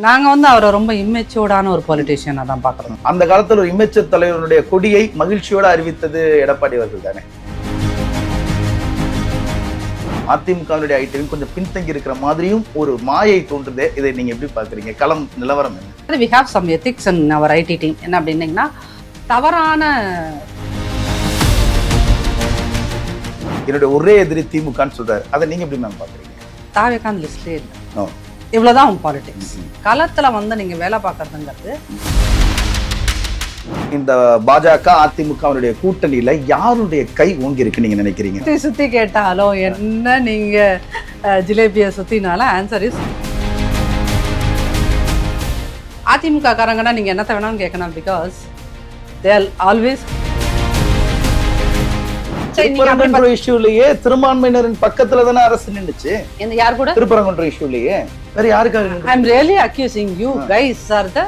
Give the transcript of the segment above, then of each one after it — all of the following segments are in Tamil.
நாங்க வந்து அவரை ரொம்ப இம்மெச்சூர்டான ஒரு பொலிட்டீஷியனா தான் பாக்குறோம். அந்த காலத்துல ஒரு இம்மெச்சூர் தலைவருடைய கொடியை மகிழ்ச்சியோட அறிவித்தது எடப்பாடி அவர்கள் தானே. அதிமுகவினுடைய ஐடியும் கொஞ்சம் பின்தங்கி இருக்கிற மாதிரியும் ஒரு மாயை தோன்றுதே. இதை நீங்க எப்படி பாக்குறீங்க? களம் நிலவரம் என்ன? We have some ethics in our IT team. என்ன அப்படின்னீங்கன்னா, தவறான என்னுடைய ஒரே எதிரி திமுகன்னு சொல்றாரு. அதை நீங்க எப்படி மேம் பாக்குறீங்க? தாவேக்கான லிஸ்ட்லேயே இல்லை. இவ்வளவுதான் உங்க பாலிடிக்ஸ். களத்துல வந்து நீங்க வேலை பார்க்கறதுங்கிறது. இந்த பாஜக அதிமுகவினுடைய கூட்டணியில யாருடைய கை ஓங்கி இருக்கு நீங்க நினைக்கிறீங்க? சுத்தி சுத்தி கேட்டாலும் என்ன நீங்க ஜிலேபியை சுத்தினாலும் ஆன்சர் இஸ் அதிமுக காரங்கன்னா நீங்க என்னத்த வேணாலும் கேட்கணும். பிகாஸ் தே ஆர் ஆல்வேஸ் திருப்பரங்குன்ற இஷ்யூலயே திருமான்மையினரின் பக்கத்துல தானே அரசு நின்னுச்சு. யார் கூட? திருப்பரங்குன்ற இஷ்யூலயே வேற யாருக்காக? I am really accusing you guys are the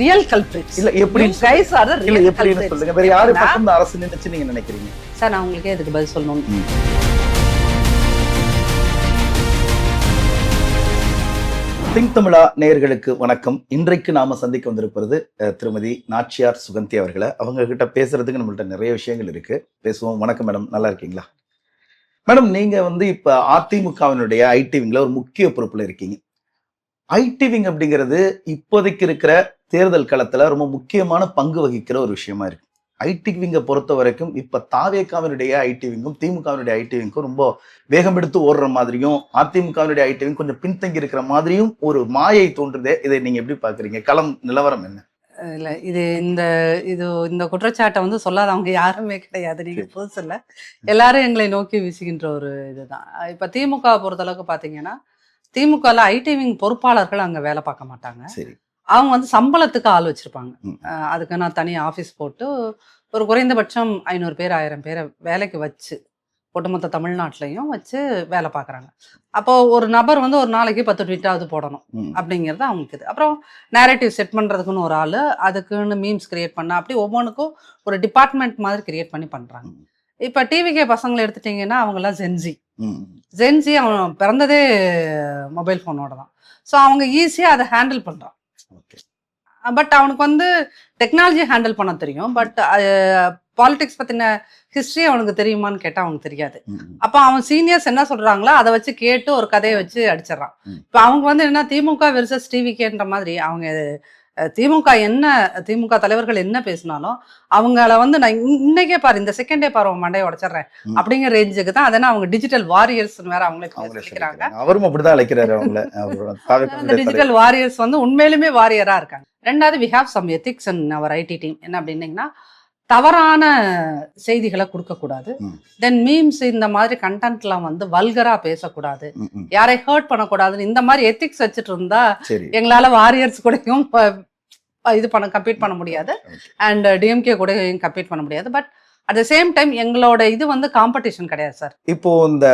real culprits. இல்ல எப்படி guys are the real culprits. சொல்லுங்க. வேற யாரு பக்கம் அரசு நின்னுச்சு நீங்க நினைக்கிறீங்க? சார் நான் உங்களுக்கு எதுக்கு பதில் சொல்லணும்? திங்க் தமிழா நேயர்களுக்கு வணக்கம். இன்றைக்கு நாம சந்திக்க வந்திருப்பது திருமதி நாச்சியார் சுகந்தி அவர்களை. அவங்க கிட்ட பேசுறதுக்கு நம்மள்ட்ட நிறைய விஷயங்கள் இருக்கு, பேசுவோம். வணக்கம் மேடம், நல்லா இருக்கீங்களா? மேடம், நீங்க வந்து இப்ப அதிமுகவினுடைய ஐடி விங்ல ஒரு முக்கிய பொறுப்புல இருக்கீங்க. ஐடி விங் அப்படிங்கிறது இப்போதைக்கு இருக்கிற தேர்தல் களத்துல ரொம்ப முக்கியமான பங்கு வகிக்கிற ஒரு விஷயமா இருக்கு. ஐடி விங்கை பொறுத்த வரைக்கும் இப்ப தாவேகாவினுடைய ஐடி விங்கும் திமுகவினுடைய ஐடி விங்கும் ரொம்ப வேகம் எடுத்து ஓடுற மாதிரியும் அதிமுகவினுடைய ஐடி விங் கொஞ்சம் பின்தங்கி இருக்கிற மாதிரியும் ஒரு மாயை தோன்றுதே. இதை நீங்க எப்படி பாக்குறீங்க? களம் நிலவரம் என்ன? இல்ல இந்த குற்றச்சாட்டை வந்து சொல்லாதவங்க யாருமே கிடையாது. நீங்க புதுசு இல்ல, எல்லாரும் எங்களை நோக்கி வீசுகின்ற ஒரு இதுதான். இப்ப திமுக பொறுத்த அளவுக்கு பாத்தீங்கன்னா, திமுகல ஐடி விங் பொறுப்பாளர்கள் அங்க வேலை பார்க்க மாட்டாங்க. சரி, அவங்க வந்து சம்பளத்துக்கு ஆள் வச்சிருப்பாங்க. அதுக்கு நான் தனி ஆஃபீஸ் போட்டு ஒரு குறைந்தபட்சம் 500 பேர் 1000 பேரை வேலைக்கு வச்சு ஒட்டுமொத்த தமிழ்நாட்டிலையும் வச்சு வேலை பார்க்குறாங்க. அப்போ ஒரு நபர் வந்து ஒரு நாளைக்கு 10 ட்வீட்டாவது போடணும் அப்படிங்கிறது அவங்களுக்கு இது. அப்புறம் நேரேட்டிவ் செட் பண்ணுறதுக்குன்னு ஒரு ஆள், அதுக்குன்னு மீம்ஸ் கிரியேட் பண்ண, அப்படி ஒவ்வொன்றுக்கும் ஒரு டிபார்ட்மெண்ட் மாதிரி கிரியேட் பண்ணி பண்ணுறாங்க. இப்போ டிவிகே பசங்களை எடுத்துட்டிங்கன்னா அவங்களாம் ஜென்சி அவன் பிறந்ததே மொபைல் ஃபோனோட தான். ஸோ அவங்க ஈஸியாக அதை ஹேண்டில் பண்ணுறான். பட் அவனுக்கு வந்து டெக்னாலஜி ஹேண்டில் பண்ண தெரியும், பட் பாலிடிக்ஸ் பத்தின ஹிஸ்டரி அவனுக்கு தெரியுமான்னு கேட்டா அவனுக்கு தெரியாது. அப்ப அவன் சீனியர்ஸ் என்ன சொல்றாங்களோ அதை வச்சு கேட்டு ஒரு கதையை வச்சு அடிச்சிடறான். இப்ப அவங்க வந்து என்ன திமுக வெர்சஸ் டிவிகேன்ற மாதிரி அவங்க திமுக தலைவர்கள் என்ன பேசினாலும் அவங்கள வந்து நான் இன்னைக்கே பாரு, இந்த செகண்டே பாரு மண்டையை உடைச்சிடறேன் அப்படிங்கிற ரேஞ்சுக்கு தான். அதனா அவங்க டிஜிட்டல் வாரியர்ஸ் வேற அவங்களே சொல்லிக்கிறாங்க. அவரும் அப்படிதான் அழைக்கிறாரு அவங்கள. அந்த டிஜிட்டல் வாரியர்ஸ் வந்து உண்மையிலுமே வாரியரா இருக்காங்க. ரெண்டாவது, we have some ethics in our IT team. என்ன அப்படின்னீங்கன்னா, தவறான செய்திகளை கொடுக்கக்கூடாது. தென் மீம்ஸ் இந்த மாதிரி கண்டென்ட்லாம் வந்து வல்கரா பேசக்கூடாது, யாரை ஹர்ட் பண்ணக்கூடாதுன்னு இந்த மாதிரி எத்திக்ஸ் வச்சுட்டு இருந்தா எங்களால வாரியர்ஸ் கூடயும் இது கம்பீட் பண்ண முடியாது, அண்ட் டிஎம்கே கூட கம்பீட் பண்ண முடியாது. But at the same time எங்களோட இது வந்து காம்படிஷன் கிடையாது சார். இப்போ இந்த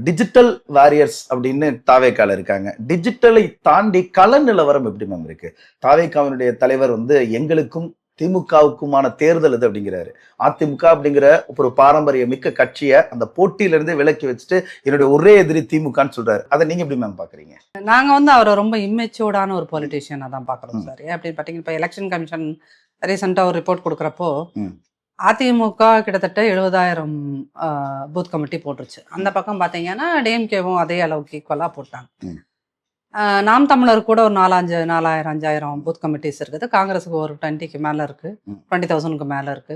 டிஜிட்டல் வாரியர்ஸ் அப்படின்னு தாவேக்கால இருக்காங்க. டிஜிட்டலை தாண்டி கள நிலவரம் எப்படி மேம் இருக்கு? தாவேக்காவினுடைய தலைவர் வந்து எங்களுக்கும் திமுகவுக்குமான தேர்தல் இது அப்படிங்கிறாரு. அதிமுக அப்படிங்கிற ஒரு பாரம்பரிய மிக்க கட்சியை அந்த போட்டியிலிருந்து விலக்கி வச்சுட்டு என்னுடைய ஒரே எதிரி திமுகன்னு சொல்றாரு. அதை நீங்க எப்படி மேம் பாக்குறீங்க? நாங்க வந்து அவரை ரொம்ப இம்மெச்சூர்டான ஒரு பொலிட்டீஷியனா தான் பாக்குறோம் சார். ஏன் அப்படின்னு பாத்தீங்கன்னா, இப்ப எலெக்ஷன் கமிஷன் ரீசெண்டா ஒரு ரிப்போர்ட் கொடுக்குறப்போ அதிமுக கிட்டத்தட்ட 70,000 பூத் கமிட்டி போட்டுருச்சு. அந்த பக்கம் பாத்தீங்கன்னா டிஎம்கேவும் அதே அளவுக்கு ஈக்குவலா போட்டாங்க. நாம் தமிழர் கூட ஒரு 4,000-5,000 பூத் கமிட்டிஸ் இருக்குது. காங்கிரஸுக்கு ஒரு 20க்கு மேல இருக்கு, 20,000க்கு மேல இருக்கு.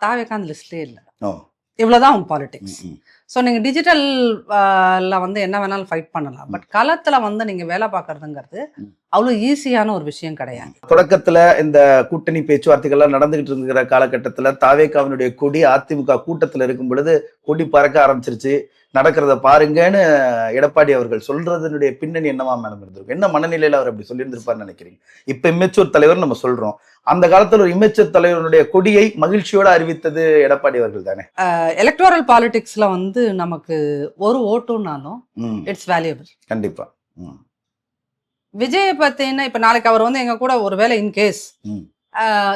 தாவேக்கா அந்த லிஸ்ட்லயே இல்லை. இவ்வளவுதான் உங்க பாலிடிக்ஸ். ஸோ நீங்க டிஜிட்டல்ல வந்து என்ன வேணாலும் ஃபைட் பண்ணலாம், பட் களத்துல வந்து நீங்க வேலை பார்க்கறதுங்கிறது அவ்வளவு ஈஸியான ஒரு விஷயம் கிடையாது. தொடக்கத்துல இந்த கூட்டணி பேச்சுவார்த்தைகள்லாம் நடந்துகிட்டு இருக்கிற காலகட்டத்துல தாவேக்காவினுடைய கொடி அதிமுக கூட்டத்துல இருக்கும் பொழுது கொடி பறக்க ஆரம்பிச்சிருச்சு, நடக்கிறத பாருங்கன்னு எடப்பாடி அவர்கள் சொல்றதனுடைய பின்னணி என்னவா மேடம் இருந்திருக்கும்? என்ன மனநிலையில அவர் அப்படி சொல்லியிருந்திருப்பாருன்னு நினைக்கிறீங்க? இப்ப இம்மெச்சூர் தலைவர் நம்ம சொல்றோம், அந்த காலத்துல ஒரு இம்மெச்சூர் தலைவருடைய கொடியை மகிழ்ச்சியோட அறிவித்தது எடப்பாடி அவர்கள் தானே. எலக்டோரல் பாலிடிக்ஸ்ல வந்து நமக்கு ஒரு ஓட்டுனாலும் இட்ஸ் வேல்யூபிள். கண்டிப்பா. விஜயை பத்தின இப்ப நாளைக்கு அவர் வந்து எங்க கூட ஒருவேளை இன்கேஸ்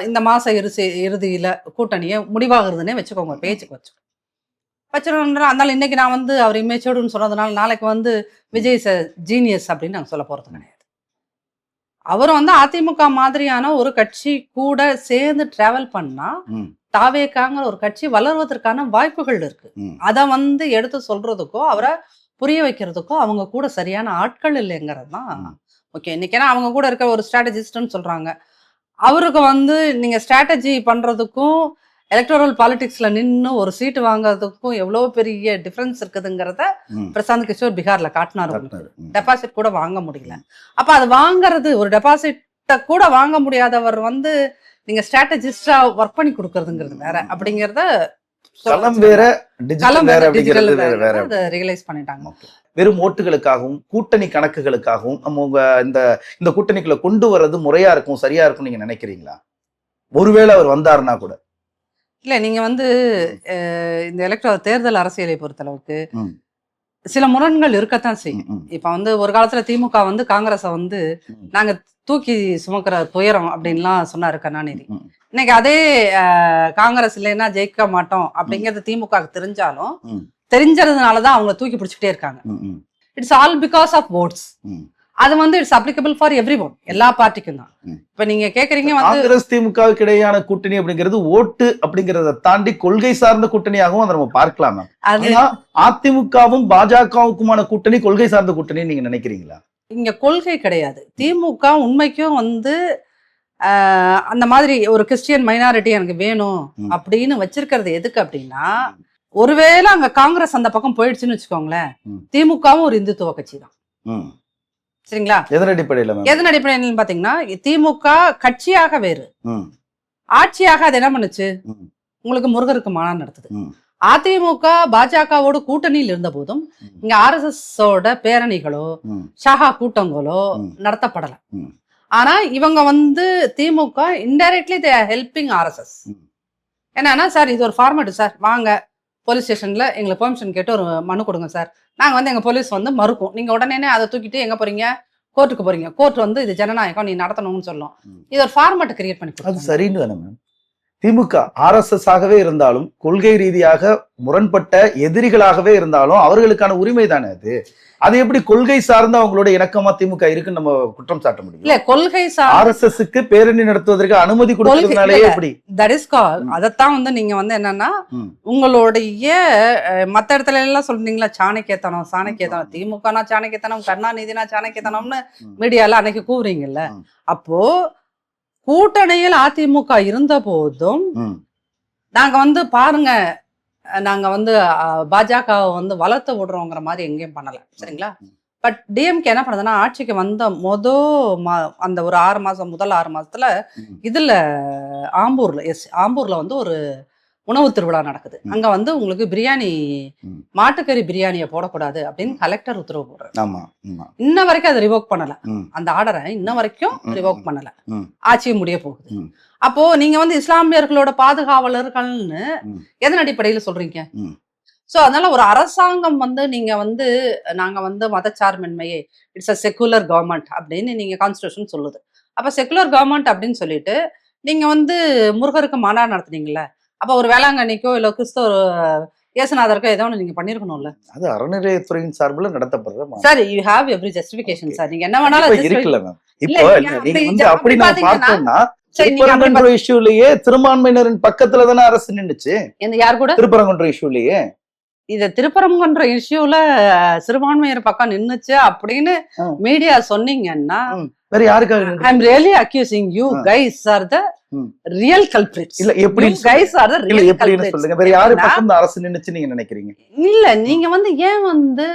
இந்த மாச இறுதியில கூட்டணியை முடிவாகிறதுனே வச்சுக்கோங்க, பேச்சுக்கு வச்சிருக்கோம். அதனால இன்னைக்கு நான் வந்து அவர் இமேச்சோடுன்னு சொன்னதுனால நாளைக்கு வந்து விஜய் ஜீனியஸ் அப்படின்னு நாங்கள் சொல்ல போறது கிடையாது. அவர் வந்து அதிமுக மாதிரியான ஒரு கட்சி கூட சேர்ந்து டிராவல் பண்ணா ம், தாவேக்காங்கிற ஒரு கட்சி வளர்வதற்கான வாய்ப்புகள் இருக்கு. ம், அதை வந்து எடுத்து சொல்றதுக்கோ அவரை புரிய வைக்கிறதுக்கோ அவங்க கூட சரியான ஆட்கள் இல்லைங்கிறது தான் ம். ஓகே. இன்னைக்கு ஏன்னா அவங்க கூட இருக்க ஒரு ஸ்ட்ராட்டஜிஸ்ட்னு சொல்றாங்க. அவருக்கு வந்து நீங்க ஸ்ட்ராட்டஜி பண்றதுக்கும் எலக்டோரல் பாலிடிக்ஸ்ல நின்று ஒரு சீட்டு வாங்குறதுக்கும் எவ்வளவு பெரிய டிஃபரன்ஸ் இருக்குதுங்கிறத ம். பிரசாந்த் கிஷோர் பீகார்ல காட்டினாரு. காட்டினாரு. ம். டெபாசிட் கூட வாங்க முடியல. அப்ப அது வாங்குறது ஒரு டெபாசிட்ட கூட வாங்க முடியாதவர் வந்து நீங்க ஸ்ட்ராட்டஜிஸ்டா ஒர்க் பண்ணி கொடுக்கறதுங்கிறது வேற அப்படிங்கறத களம் வேற, டிஜிட்டல் வேற அப்படிங்கிறது வேற. அதை ரியலைஸ் பண்ணிட்டாங்க. Okay. வெறும் ஓட்டுகளுக்காகவும் கூட்டணி கணக்குகளுக்காகவும் நம்ம உங்க இந்த கூட்டணிக்குள்ள கொண்டு வர்றது முறையா இருக்கும், சரியா இருக்கும் நீங்க நினைக்கிறீங்களா? ஒருவேளை அவர் வந்தாருன்னா கூட இல்ல நீங்க வந்து இந்த தேர்தல் அரசியலை பொறுத்தளவுக்கு ம், சில முரண்கள் இருக்கத்தான் செய்யும். ம், ம், இப்ப வந்து ஒரு காலத்துல திமுக வந்து காங்கிரஸை வந்து ம். நாங்க தூக்கி சுமக்கிற துயரம் அப்படின்லாம் சொன்னாரு கருணாநிதி. ம், இன்னைக்கு அதே காங்கிரஸ் இல்லைன்னா ஜெயிக்க மாட்டோம் அப்படிங்கிறது திமுக தெரிஞ்சாலும் ம், தெரிஞ்சதுனாலதான் அவங்க தூக்கி பிடிச்சிக்கிட்டே இருக்காங்க. ம், ம், it's all because of votes. ம். அது வந்து it's applicable for every one, எல்லா பார்ட்டிக்கும் தான். ம். இப்ப நீங்க கேக்குறீங்க வந்து காங்கிரஸ் திமுகவுக்கு இடையான கூட்டணி அப்படிங்கிறது ஓட்டு அப்படிங்கறத தாண்டி கொள்கை சார்ந்த கூட்டணியாகவும் அதை நம்ம பார்க்கலாம் மேம். அது ஆனா அதிமுகவும் பாஜகவுக்குமான கூட்டணி கொள்கை சார்ந்த கூட்டணி நீங்க நினைக்கிறீங்களா? இங்க கொள்கை கிடையாது. திமுக உண்மைக்கும் வந்து அந்த மாதிரி ஒரு கிறிஸ்டியன் மைனாரிட்டி எனக்கு வேணும் ம். அப்படின்னு வச்சிருக்கிறது எதுக்கு அப்படின்னா, ஒருவேளை அங்க காங்கிரஸ் அந்த பக்கம் போயிடுச்சுன்னு வச்சுக்கோங்களேன், ம். திமுகவும் ஒரு இந்துத்துவ கட்சி தான். ம். சரிங்களா? எதன் அடிப்படையில மேம்? எதன் அடிப்படையில் பாத்தீங்கன்னா திமுக கட்சியாக வேறு, ம், ஆட்சியாக அது என்ன பண்ணுச்சு, ம், உங்களுக்கு முருகருக்கு மாநாடு நடத்துது. ம், அதிமுக பாஜகவோட கூட்டணியில் இருந்த போதும் ம். இங்க RSS ஓட பேரணிகளோ ம், ஷாஹா கூட்டங்களோ ம். நடத்தப்படல. ம். ஆனா இவங்க வந்து DMK indirectly they are helping RSS. ம். என்னன்னா, சார் இது ஒரு ஃபார்மேட் சார், வாங்க போலீஸ் ஸ்டேஷன்ல எங்களுக்கு பெர்மிஷன் கேட்டு ஒரு மனு கொடுங்க சார், நாங்க வந்து எங்க போலீஸ் வந்து மறுக்கும், நீங்க உடனே அதை தூக்கிட்டு எங்க போறீங்க, கோர்ட்டுக்கு போறீங்க, கோர்ட் வந்து இது ஜனநாயகம் நீ நடத்தணும்னு சொல்லும். ம். இது ஒரு ஃபார்மேட் கிரியேட் பண்ணி அது கொடுத்தாங்க. சரின்னு தானே மேம்? திமுக RSS ஆகவே இருந்தாலும் கொள்கை ரீதியாக முரண்பட்ட எதிரிகளாகவே இருந்தாலும் அவர்களுக்கான உரிமை தானே அது. அது எப்படி கொள்கை சார்ந்த அவங்களோட இணக்கமா திமுக இருக்குன்னு நம்ம குற்றம் சாட்ட முடியும்? இல்ல கொள்கை RSSக்கு பேரணி நடத்துவதற்கு அனுமதி கொடுக்கிறதுனாலே இல்ல. எப்படி? That is call. ம். அதைத்தான் வந்து நீங்க வந்து என்னன்னா, ம். உங்களுடைய மத்த இடத்துல எல்லாம் சொல்றீங்களா சாணக்கியத்தனம் சாணக்கியத்தனம், திமுகனா சாணக்கியத்தனம், கருணாநிதினா சாணக்கியத்தனம்னு ம். மீடியால அன்னைக்கு கூவுறீங்கல்ல. ம். அப்போ கூட்டணியில் அதிமுக இருந்த போதும் ம். நாங்க வந்து பாருங்க, நாங்க வந்து பாஜகவை வந்து வளர்த்து விடுறோங்கிற மாதிரி எங்கேயும் பண்ணல. சரிங்களா? பட் டிஎம்கே என்ன பண்ணுதுன்னா, ஆட்சிக்கு வந்த அந்த ஒரு 6 மாசம், முதல் 6 மாசத்துல ம். இதுல ஆம்பூர்ல வந்து ஒரு உணவு திருவிழா நடக்குது. ம். அங்க வந்து உங்களுக்கு பிரியாணி, ம். மாட்டுக்கறி பிரியாணியை போடக்கூடாது அப்படின்னு கலெக்டர் உத்தரவு போடுறாரு. ஆமா, ஆமா. இன்ன வரைக்கும் அதை ரிவோக் பண்ணல. ம். அந்த ஆர்டரை இன்ன வரைக்கும் ம். ரிவோக் பண்ணல. ம். ஆட்சி முடிய போகுது. ம். அப்போ நீங்க வந்து இஸ்லாமியர்களோட பாதுகாவலர்கள்னு ம். எதன் அடிப்படையில சொல்றீங்க? ம். சோ அதனால ஒரு அரசாங்கம் வந்து நீங்க வந்து நாங்க வந்து மதச்சார்பின்மையே இட்ஸ் அ செக்குலர் கவர்மெண்ட் அப்படின்னு நீங்க கான்ஸ்டிடியூஷன் சொல்லுது. அப்ப செக்குலர் கவர்மெண்ட் அப்படின்னு சொல்லிட்டு நீங்க வந்து முருகருக்கு மாநாடு நடத்துனீங்கல்ல, அப்ப ஒரு வேளாங்கண்ணிக்கோ இல்ல கிறிஸ்தவ இயேசுநாதருக்கோ ஏதோ ஒன்று நீங்க பண்ணிருக்கணும்ல. அது அறநிலையத்துறையின் சார்பில் நடத்தப்படுற sir you have every justification sir. நீங்க என்ன வேணாலும் இருக்குல்ல மேம். இல்ல, இப்போ நீங்க நீங்க அப்படி வந்து அப்படி நம்ம பாத்தீங்கன்னா, பார்த்தோம்னா சரி, நீங்க அப்படி திருப்பரங்குன்ற இஷ்யூலயே சிறுபான்மையினரின் பக்கத்துல தானே அரசு நின்னுச்சு. யார் கூட திருப்பரங்குன்ற இஷ்யூலயே இது திருப்பரங்குன்ற இஷ்யூல சிறுபான்மையர் பக்கம் நின்னுச்சு அப்படின்னு ஆ. மீடியா சொன்னீங்கன்னா, வேற யாருக்காக நின்னுச்சு? I am really accusing you guys are the hmm. Real culprits. இல்ல எப்படி You guys are the இல்ல real எப்படின்னு culprits. சொல்லுங்க. வேற யாரு பக்கம் இந்த அரசு நின்னுச்சு நீங்க நினைக்கிறீங்க? இல்ல நீங்க வந்து ஏன் வந்து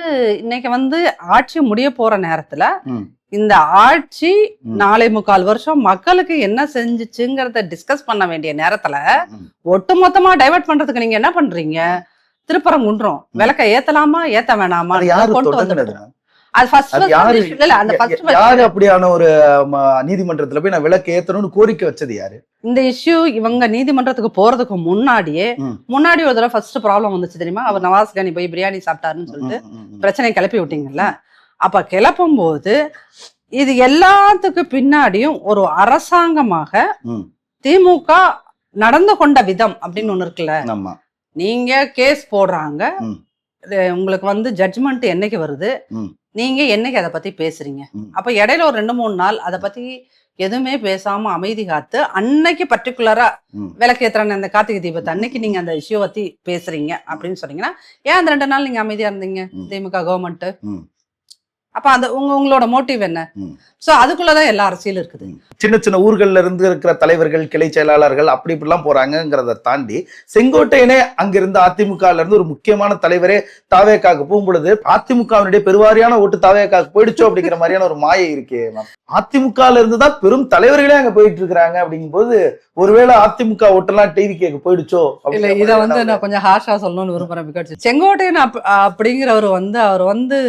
இன்னைக்கு வந்து ஆட்சி முடிய போற நேரத்துல ம். இந்த ஆட்சி ம். 4.25 வருஷம் மக்களுக்கு என்ன செஞ்சுச்சுங்கிறத டிஸ்கஸ் பண்ண வேண்டிய நேரத்துல ம். ஒட்டுமொத்தமா டைவர்ட் பண்றதுக்கு நீங்க என்ன பண்றீங்க? திருப்பரங்குன்றம் விளக்க ஏத்தலாமா ஏத்த வேணாமா அது யாரு கொண்டு தொடங்குனது? வந்து அது first அது யாரு இல்ல அந்த first யாரு அப்படியான ஒரு நீதிமன்றத்துல போய் நான் விளக்கு ஏத்தணும்னு கோரிக்கை வச்சது யாரு? இந்த இஷ்யூ இவங்க நீதிமன்றத்துக்கு போறதுக்கு முன்னாடியே ம். முன்னாடி ஒரு தடவை ஃபர்ஸ்ட் ப்ராப்ளம் வந்துச்சு தெரியுமா? அவர் நவாஸ் கானி போய் பிரியாணி சாப்பிட்டாருன்னு சொல்லிட்டு பிரச்சனை கிளப்பி விட்டீங்கல்ல. அப்ப கிளப்பும் போது இது எல்லாத்துக்கும் பின்னாடியும் ஒரு அரசாங்கமாக ம். திமுக நடந்து கொண்ட விதம் அப்படின்னு ஒண்ணு இருக்குல்ல. ஆமா. நீங்க கேஸ் போடுறாங்க, ம். உங்களுக்கு வந்து ஜட்ஜ்மெண்ட் என்னைக்கு வருது, ம். நீங்க என்னைக்கு அதை பத்தி பேசுறீங்க. ம். அப்ப இடையில ஒரு 2-3 நாள் அதை பத்தி எதுவுமே பேசாம அமைதி காத்து அன்னைக்கு பர்டிகுலரா ம். விளக்கேத்துறான அந்த கார்த்திகை தீபத்தை அன்னைக்கு நீங்க அந்த இஷ்யூ பத்தி பேசுறீங்க அப்படின்னு சொன்னீங்கன்னா, ஏன் அந்த 2 நாள் நீங்க அமைதியா இருந்தீங்க ம். திமுக கவர்மெண்ட்? ம். அப்ப அந்த உங்களோட மோட்டிவ் என்ன? ம். சோ அதுக்குள்ளதான் எல்லா அரசியலும் இருக்குது. சின்ன சின்ன ஊர்கள்ல இருந்து இருக்கிற தலைவர்கள், கிளை செயலாளர்கள் அப்படி இப்படிலாம் போறாங்கிறத தாண்டி செங்கோட்டையனே அங்கிருந்து அதிமுகல இருந்து ஒரு முக்கியமான தலைவரே தாவேக்காக்கு போகும்பொழுது அதிமுகவினுடைய பெருவாரியான ஓட்டு தாவேக்காக்கு போயிடுச்சோ அப்படிங்கிற மாதிரியான ஒரு மாயை இருக்கே மேம். அதிமுகல இருந்து தான் பெரும் தலைவர்களே அங்க போயிட்டு இருக்காங்க அப்படிங்கும்போது ஒருவேளை அதிமுக ஓட்டெல்லாம் டிவிக்கு போயிடுச்சோ? இல்ல இத வந்து நான் கொஞ்சம் ஹார்ஷா சொல்லணும்னு விரும்புறேன். பிகாஸ் செங்கோட்டையன் அப்படிங்கிறவர் வந்து அவர் வந்து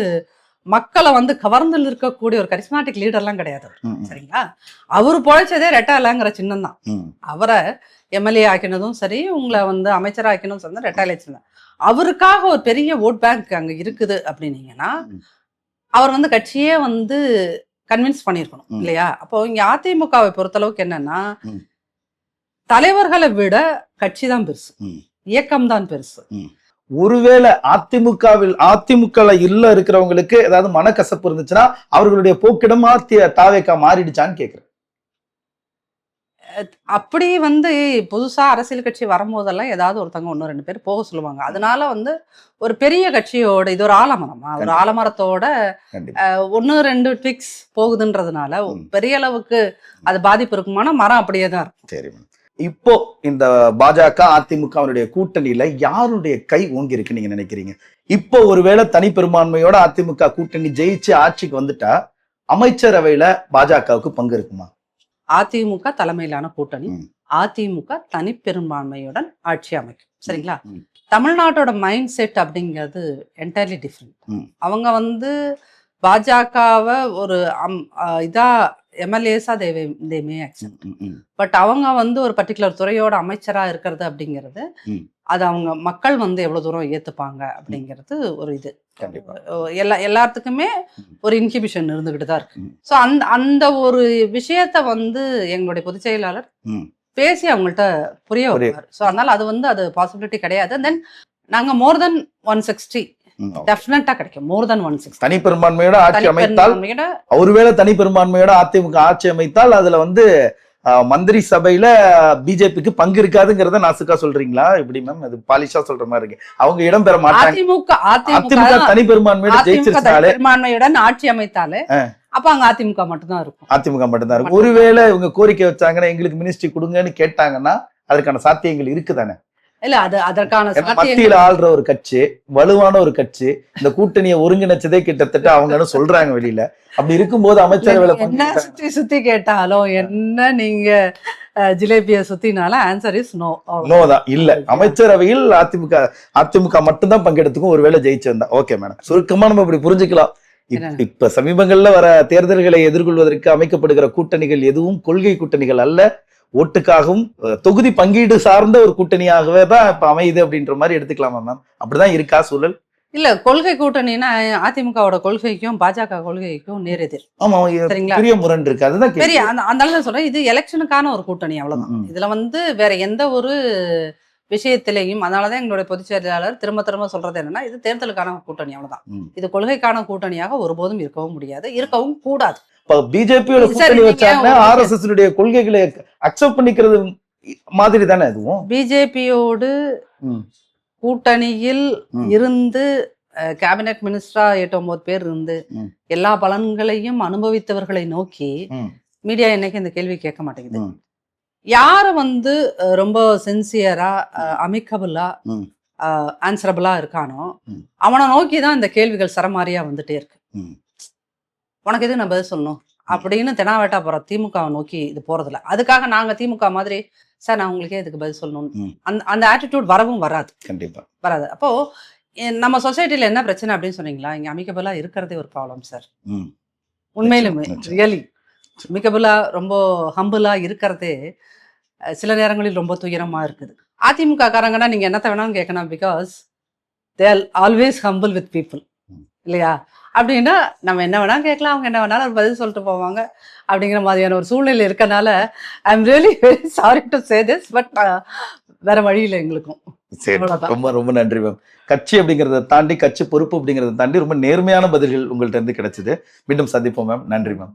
மக்களை வந்து கவர்ந்து இருக்கக்கூடிய ஒரு கரிஸ்மாட்டிக் லீடர்லாம் கிடையாது. சரிங்களா? அவரு பொழைச்சதே ரெட்டாலைங்கிற சின்னம் தான். அவரை எம்எல்ஏ ஆக்கினதும் சரி, உங்களை வந்து அமைச்சர் ஆக்கினதும் சரி ரெட்டாலை சின்னம். அவருக்காக ஒரு பெரிய ஓட் பேங்க் அங்க இருக்குது அப்படின்னீங்கன்னா அவர் வந்து கட்சியே வந்து கன்வின்ஸ் பண்ணியிருக்கணும் இல்லையா? அப்போ இங்க அதிமுகவை பொறுத்தளவுக்கு என்னன்னா, தலைவர்களை விட கட்சி தான் பெருசு, இயக்கம் தான் பெருசு. ஒருவேளை அதிமுக இல்ல இருக்கிறவங்களுக்கு ஏதாவது மனக்கசப்பு இருந்துச்சுன்னா அவர்களுடைய போக்கிடமா தாவேக்கா மாறிடுச்சான்னு கேக்குறேன். அப்படி வந்து புதுசா அரசியல் கட்சி வரும்போதெல்லாம் ஏதாவது ஒருத்தவங்க 1-2 பேர் போக சொல்லுவாங்க. அதனால வந்து ஒரு பெரிய கட்சியோட இது ஒரு ஆலமரமா, ஒரு ஆலமரத்தோட 1-2 ட்விக்ஸ் போகுதுன்றதுனால பெரிய அளவுக்கு அது பாதிப்பு இருக்குமானா மரம் அப்படியே தான் இருக்கும். சரி, இப்போ இந்த பாஜக அதிமுகவினுடைய கூட்டணியில யாருடைய கை ஓங்கி இருக்கு நீங்க நினைக்கிறீங்க? இப்போ ஒருவேளை தனி பெரும்பான்மையோட அதிமுக கூட்டணி ஜெயிச்சு ஆட்சிக்கு வந்துட்டா அமைச்சரவையில பாஜகவுக்கு பங்கு இருக்குமா? அதிமுக தலைமையிலான கூட்டணி அதிமுக தனி பெரும்பான்மையுடன் ஆட்சி அமைக்கும். சரிங்களா? தமிழ்நாட்டோட மைண்ட் செட் அப்படிங்கிறது என்டையர்லி டிஃப்ரெண்ட். அவங்க வந்து பாஜகவை ஒரு இதா எம்எல்ஏஸா தே மே அக்செப்ட். பட் அவங்க வந்து ஒரு பர்டிகுலர் துறையோட அமைச்சரா இருக்கிறது அப்படிங்கிறது அது அவங்க மக்கள் வந்து எவ்வளவு தூரம் ஏத்துப்பாங்க அப்படிங்கிறது ஒரு இது. எல்லாத்துக்குமே ஒரு இன்ஹிபிஷன் இருந்துகிட்டு தான் இருக்கு. ஸோ அந்த ஒரு விஷயத்த வந்து எங்களுடைய பொதுச் செயலாளர் பேசி அவங்கள்ட்ட புரிய வைப்பார். ஸோ அதனால அது வந்து அது பாசிபிலிட்டி கிடையாது. தென் நாங்க மோர் தென் 160 டெஃபினட்டா கிடைக்கும். மோர் தென் 160 தனி பெரும்பான்மையோட ஆட்சி அமைத்தால், ஒருவேளை தனி பெரும்பான்மையோட அதிமுக ஆட்சி அமைத்தால் அதுல வந்து மந்திரி சபையில பிஜேபிக்கு பங்கு இருக்காதுங்கிறத நாசுக்கா சொல்றீங்களா? எப்படி மேம்? அது பாலிஷா சொல்ற மாதிரி இருக்கு. அவங்க இடம் பெற மாட்டாங்க. அதிமுக தனி பெரும்பான்மையுடன் ஆட்சி அமைத்தாலே அப்ப அங்க அதிமுக மட்டும்தான் இருக்கும். அதிமுக மட்டும்தான் இருக்கும். ஒருவேளை இவங்க கோரிக்கை வச்சாங்கன்னா எங்களுக்கு மினிஸ்ட்ரி கொடுங்கன்னு கேட்டாங்கன்னா அதற்கான சாத்தியங்கள் இருக்குதானே? இல்ல அது அதற்கான மத்தியில ஆள்ற ஒரு கட்சி, வலுவான ஒரு கட்சி, இந்த கூட்டணியை ஒருங்கிணைச்சதே கிட்டத்தட்ட அவங்கன்னு சொல்றாங்க வெளியில. அப்படி இருக்கும்போது அமைச்சரவையில என்ன சுத்தி கேட்டாலும் என்ன நீங்க ஜிலேபிய சுத்தினாலும் ஆன்சர் இஸ் நோ. நோ தான். இல்ல அமைச்சரவையில் அதிமுக மட்டும்தான் பங்கெடுத்துக்கும் ஒருவேளை ஜெயிச்சிருந்தா. ஓகே மேடம், சுருக்கமா நம்ம இப்படி புரிஞ்சுக்கலாம். இப்ப சமீபங்கள்ல வர தேர்தல்களை எதிர்கொள்வதற்கு அமைக்கப்படுகிற கூட்டணிகள் எதுவும் கொள்கை கூட்டணிகள் அல்ல, ஓட்டுக்காகவும் தொகுதி பங்கீடு சார்ந்த ஒரு கூட்டணியாகவே தான் இப்ப அமையுது அப்படின்ற மாதிரி எடுத்துக்கலாமா மேம்? அப்படிதான் இருக்கா சூழல்? இல்ல கொள்கை கூட்டணினா அதிமுகவோட கொள்கைக்கும் பாஜக கொள்கைக்கும் நேரெதிர். ஆமா, பெரிய முரண் இருக்கு. அதுதான் பெரிய அந்த சொல்றேன். இது எலெக்ஷனுக்கான ஒரு கூட்டணி, அவ்வளவுதான். இதுல வந்து வேற எந்த ஒரு விஷயத்திலையும், அதனாலதான் எங்களுடைய பொதுச் செயலாளர் திரும்ப திரும்ப சொல்றது என்னன்னா, இது தேர்தலுக்கான கூட்டணி, அவ்வளவுதான். இது கொள்கைக்கான கூட்டணியாக ஒருபோதும் இருக்கவும் முடியாது, இருக்கவும் கூடாது. பிஜேபியோட கூட்டணி வச்சாங்கன்னா ஆர்எஸ்எஸ் கொள்கைகளை அக்செப்ட் பண்ணிக்கிறது மாதிரி தானே அதுவும். பிஜேபியோடு கூட்டணியில் இருந்து கேபினெட் மினிஸ்டரா 8-9 பேர் இருந்து எல்லா பலன்களையும் அனுபவித்தவர்களை நோக்கி மீடியா என்னைக்கு இந்த கேள்வி கேட்க மாட்டேங்குது. யாரு வந்து ரொம்ப சின்சியரா அமிக்கபிளா ஆன்சரபிளா இருக்கானோ அவனை நோக்கிதான் இந்த கேள்விகள் சரமாரியா வந்துட்டே இருக்கு. உனக்கு எது நான் பதில் சொல்லணும் அப்படின்னு தெனாவேட்டா போற திமுகவை நோக்கி இது போறதில்ல. அதுக்காக நாங்க திமுக மாதிரி சார் நான் உங்களுக்கே இதுக்கு பதில் சொல்லணும் அந்த ஆட்டிடியூட் வரவும் வராது. கண்டிப்பா வராது. அப்போ நம்ம சொசைட்டில என்ன பிரச்சனை அப்படின்னு சொன்னீங்களா, இங்க அமிக்கபிளா இருக்கிறதே ஒரு ப்ராப்ளம் சார். உண்மையிலுமே ரியலி அமிக்கபிளா ரொம்ப ஹம்பிளா இருக்கிறதே சில நேரங்களில் ரொம்ப துயரமா இருக்குது. அதிமுக காரங்கன்னா நீங்க என்னத்த வேணாலும் கேட்கணும், because they are always humble with people இல்லையா? அப்படின்னா நம்ம என்ன வேணாலும் கேட்கலாம், அவங்க என்ன வேணாலும் பதில் சொல்லிட்டு போவாங்க அப்படிங்கிற மாதிரியான ஒரு சூழ்நிலை இருக்கனால I am really very sorry to say this, but வேற வழியில எங்களுக்கும். சரி, அவ்வளவுதான். ரொம்ப ரொம்ப நன்றி மேம். கட்சி அப்படிங்கிறத தாண்டி, கட்சி பொறுப்பு அப்படிங்கிறத தாண்டி ரொம்ப நேர்மையான பதில்கள் உங்கள்ட்ட இருந்து கிடைச்சது. மீண்டும் சந்திப்போம் மேம். நன்றி மேம்.